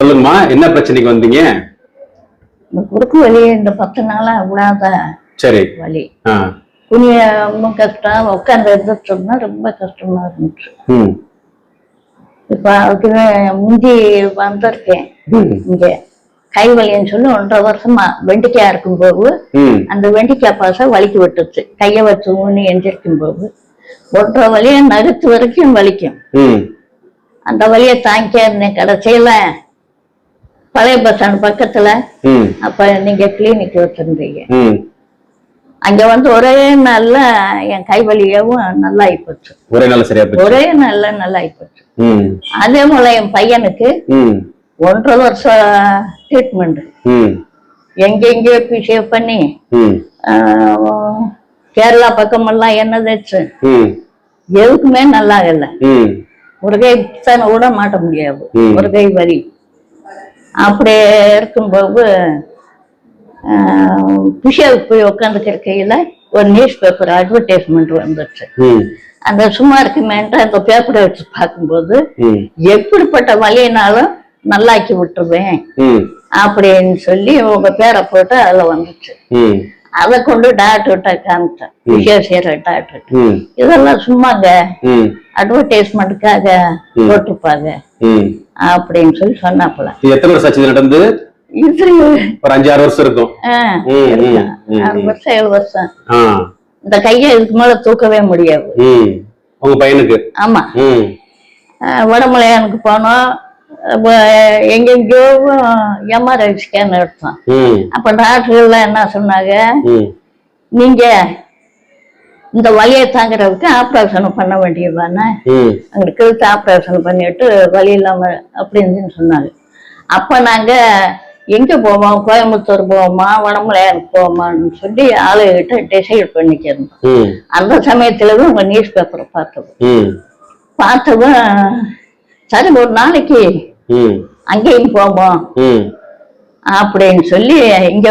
சொல்லுங்கம்மா, என்ன பிரச்சனைக்கு வந்தீங்க? இந்த குறுக்கு வலி இந்த 10 நாளா விடாத சரி. வலி. குனிய ரொம்ப கஷ்டம், உட்காந்து எழுந்திரிச்சோம்னா ரொம்ப கஷ்டமா இருந்துச்சு. இப்ப அதுக்கு முந்தி வந்திருக்கேன் இங்க கை வலின்னு சொல்லி 1.5 வருஷமா வெண்டிக்காய் இருக்கும்போது அந்த வெண்டிக்காய் பாச வலிக்கு விட்டுச்சு. கைய வச்சு ஊனி எந்திரிக்கும் போது 1.5 வலிய நறுத்து வரைக்கும் வலிக்கும். அந்த வலியை தாங்கிக்க இருந்தேன். கடைசியில பழைய பஸ் ஸ்டாண்ட் பக்கத்துல அப்ப நீங்க கிளினிக் வச்சிருந்தீங்க. அங்க வந்து ஒரே நாள்ல என் கை வலியவும் நல்லா ஆயிப்போச்சு. ஒரே நாள் சரியா போச்சு. ஒரே நாள்ல நல்லா ஆயிப்போச்சு. அதே போல என் பையனுக்கு 1.5 வருஷம் ட்ரீட்மெண்ட் எங்கெங்கயோ பிசியோ பண்ணி கேரளா பக்கமெல்லாம் என்ன தேச்சு எதுக்குமே நல்லா இல்லை. ஒரு கை தானே கூட மாட்ட முடியாது, ஒரு கை வலி. அப்படியே இருக்கும்போது பிஷாவுக்கு போய் உட்காந்துக்கிற கையில ஒரு நியூஸ் பேப்பர் அட்வர்டைஸ்மெண்ட் வந்துச்சு. அந்த சும்மா இருக்குமேன்ட்டு அந்த பேப்பரை வச்சு பார்க்கும்போது எப்படிப்பட்ட வலியினாலும் நல்லாக்கி விட்டுருவேன் அப்படின்னு சொல்லி உங்க பேரை போட்டு அதுல வந்துச்சு. அதை கொண்டு டாக்டர்கிட்ட காமிச்சேன், பிசியோசியர் டாக்டர். இதெல்லாம் சும்மாங்க அட்வர்டைஸ்மெண்ட்டுக்காக போட்டுப்பாங்க அப்படின்னு சொல்லி சொன்னாப்புல. எத்தனை வருஷம் ஆச்சு நடந்து? இது ஒரு 5-6 வருஷம் இருக்கும். 6 வருஷம் 7 வருஷம். இந்த கையை இதுக்கு மேல தூக்கவே முடியாது உங்க பையனுக்கு. ஆமா. வடமலையானுக்கு போனோம், எங்கெங்கயோ எம்ஆர்ஐ ஸ்கேன் எடுத்தோம். அப்ப டாக்டர் எல்லாம் என்ன சொன்னாங்க, நீங்க இந்த வலியை தாங்குறதுக்கு ஆப்ரேஷன் பண்ண வேண்டியதுதானே, அங்களுக்கு கழுத்து ஆப்ரேஷன் பண்ணிட்டு வலி இல்லாம அப்படின்னு சொன்னாங்க. அப்ப நாங்க எங்க போவோம், கோயம்புத்தூர் போவோமா வடமலையானுக்கு போவோமான்னு சொல்லி ஆளுகிட்ட டிசைட் பண்ணிக்கிறோம். அந்த சமயத்துலதான் உங்க நியூஸ் பேப்பரை பார்த்ததும் சரி ஒரு நாளைக்கு அங்கேயும் போவோம் அப்படின்னு சொல்லி இங்க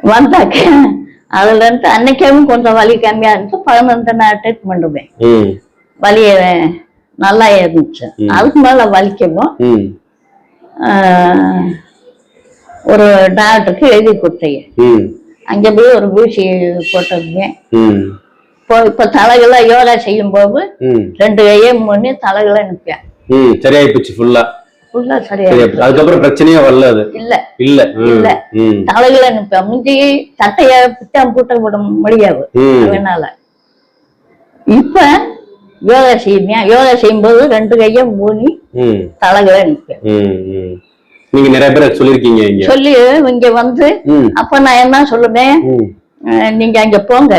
வந்தாக்க அதுல இருந்து அன்னைக்கும் கொஞ்சம் வலி கம்மியா இருந்துச்சு. 15 நாள் ட்ரீட்மெண்ட் பண்ணுவேன், வலி நல்லா இருந்துச்சு. அதுக்கு மேல வலிக்கவும் ஒரு டாக்டருக்கு எழுதி கொடுத்தீங்க. அங்க போய் ஒரு ஊசி போட்டிருந்தேன். இப்ப தலைகளை யோகா செய்யும் போது 2 கையும் பண்ணி தலைகளை நிற்பேன். சரியாயிப்போச்சு. ஃபுல்லா சரியா. அதுக்கப்புறம் பிரச்சனையே வரல. அது இல்ல இல்ல இல்ல தலைகளை நிற்பேன். முந்தி சட்டைய பிட்டாம் பூட்ட விட முடியாது, அதனால இப்ப யோகா செய்வேன். யோகா செய்யும் போது 2 கையும் மூணி தலைகளை நிற்பேன். நீங்க நிறைய பேர் சொல்லிருக்கீங்க. சொல்லி இங்க வந்து அப்ப நான் என்ன சொல்லுவேன், நீங்க அங்க போங்க,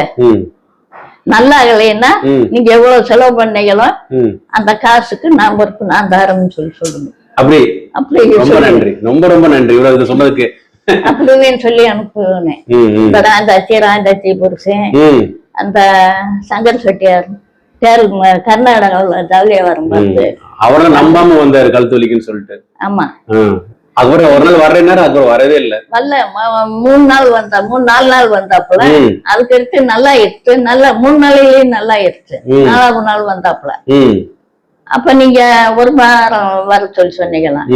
நல்லா இல்லைன்னா நீங்க எவ்வளவு செலவு பண்ணீங்களோ அந்த காசுக்கு நான் பொறுப்பு, நான் தாரம்னு சொல்லுங்க. அப்படி அப்படி ரொம்ப நன்றி, ரொம்ப ரொம்ப நன்றி இவ்வளவு சொன்னதுக்கு. அப்படின்னு சொல்லி அனுப்புவேன். இந்த ராண்டாச்சி புருஷன் அந்த சங்கர் செட்டியார் கர்நாடகாவுல ஜவுளியா வரும்போது அவரை நம்பாம வந்தாரு கழுத்து வலிக்குன்னு சொல்லிட்டு. ஆமா. அப்புறம் ஒரு நாள் வர்றேன்னாரு, அப்புறம் வரவே இல்லை. வரல. 3 நாள் வந்தா, 3-4 நாள் வந்தாப்புல. அதுக்கு எடுத்து நல்லா ஆயிடுச்சு. நல்லா 3 நாளையிலேயே நல்லா ஆயிடுச்சு. 4ஆவது நாள் வந்தாப்புல. அப்ப நீங்க ஒரு வாரம் வர சொல்லி சொன்னீங்களாம்.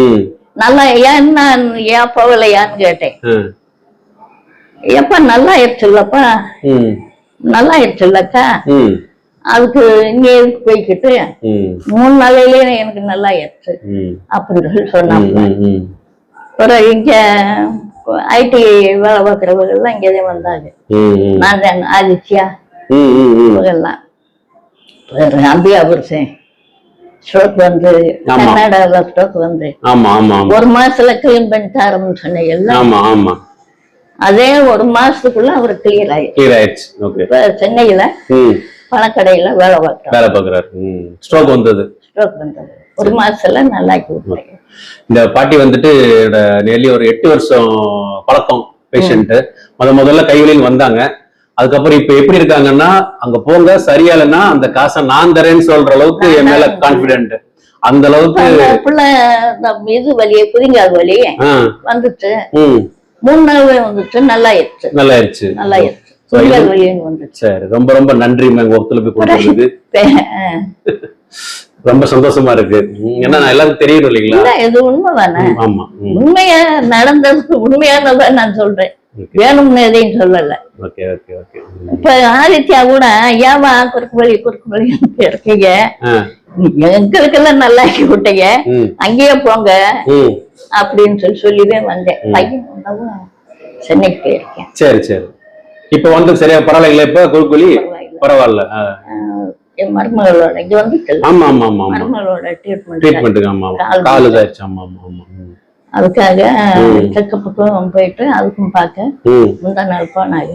நல்லா ஏன்னா ஏன் போகலையான்னு கேட்டேன். எப்ப நல்லா ஆயிடுச்சுல்லப்பா, நல்லா ஆயிடுச்சுல்லக்கா, அதுக்கு இங்க போய்கிட்டு 3 நாளையிலேயே எனக்கு நல்லா ஆயிடுச்சு அப்படின்னு சொல்லி சொன்னாங்க. அப்புறம் இங்க ஐடி வேலை பார்க்கிறவர்கள் இங்கேயே வந்தாங்க. நான் தான் ஆதித்யா இவங்கெல்லாம். அம்பியா புருஷன் ஸ்ட்ரோக் வந்து கர்நாடகாவில் ஸ்ட்ரோக் வந்து 1 மாசத்துல கிளீன் பண்ணி தரோம்னு சொன்னீங்கல்ல, அதே 1 மாசத்துக்குள்ள அவர் கிளியர் ஆயிடுச்சு. இப்ப சென்னையில பணக்கடையில வேலை பார்க்கிறாரு. ஸ்ட்ரோக் வந்தது. 1 மாசத்துல நல்லா ஆக்கி. இந்த பாட்டி வந்துட்டு நெல்லி ஒரு 8 வருஷம் பழக்கம் பேஷண்ட். முதல்ல கைவலின்னு வந்தாங்க. அதுக்கப்புறம் இப்ப எப்படி இருக்காங்கன்னா, அங்க போங்க சரியாலன்னா அந்த காசை நான் தரேன்னு சொல்ற அளவுக்கு என் மேல கான்பிடென்ட். அந்த அளவுக்கு இது வலியே புதிங்காது வலி வந்துச்சு. 3 நாள் வந்துச்சு, நல்லா ஆயிடுச்சு. நல்லா ஆயிடுச்சு, நல்லா ஆயிடுச்சு. சரி, ரொம்ப ரொம்ப நன்றி. ஒத்துழைப்பு கொடுத்ததுக்கு. ரொம்ப சந்தோஷமா இருக்கு. ஏன்னா நான் எல்லாருக்கும் தெரியும் இல்லைங்களா? இல்ல இது உண்மைதானே. ஆமா. உண்மையா நடந்தது, உண்மையானதான் நான் சொல்றேன். வேணும்னு எதையும் சொல்லல. Okay okay okay. இப்ப ஆதித்யா கூட ஏமா குறுக்கு வழி இருக்கீங்க, எங்களுக்கெல்லாம் நல்லா ஆக்கி விட்டீங்க, அங்கேயே போங்க அப்படின்னு சொல்லிதான் வந்தேன். பையன் சென்னைக்கு போயிருக்கேன். சரி சரி. இப்ப வந்து சரியா பரவாயில்லைங்களா? இப்ப குறுக்கு வலி பரவாயில்ல. என் மருமகளோட இங்க வந்து ஆமா ஆமா ஆமா மருமகளோட ட்ரீட்மெண்ட். ஆமா கால் இதாச்சு. ஆமா ஆமா ஆமா. அதுக்காக செக்கப்புக்கும் போயிட்டு அதுக்கும் பார்க்க முந்தா நாள் போனாங்க.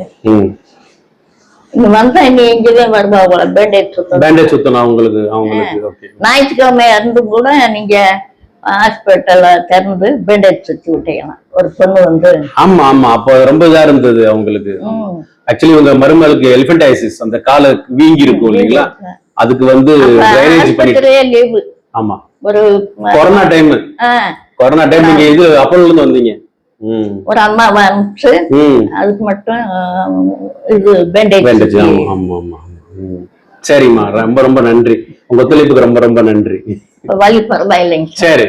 இங்க வந்தா நீ இங்கதான் வருவா போல. பேண்டேஜ் சுத்தணும் அவங்களுக்கு. ஞாயிற்றுக்கிழமை இருந்து கூட நீங்க ஹாஸ்பிட்டல்ல திறந்து பேண்டேஜ் சுத்தி விட்டீங்கன்னா ஒரு பொண்ணு வந்து. ஆமா ஆமா. அப்ப ரொம்ப இதா இருந்தது அவங்களுக்கு. ஆக்சுவலி உங்க மருமகளுக்கு எலிபென்டைசிஸ், அந்த கால வீங்கி இருக்கும் இல்லைங்களா? அதுக்கு வந்து லீவு. ஆமா. ஒரு கொரோனா டைம் நீங்க இது அப்போல இருந்து வந்தீங்க. ஒரு அம்மா வந்து அதுக்கு மட்டும் இது பேண்டேஜ். ஆமா ஆமா. சரிம்மா, ரொம்ப ரொம்ப நன்றி. உங்க ஒத்துழைப்புக்கு ரொம்ப ரொம்ப நன்றி. வலி பரவாயில்லைங்க. சரி.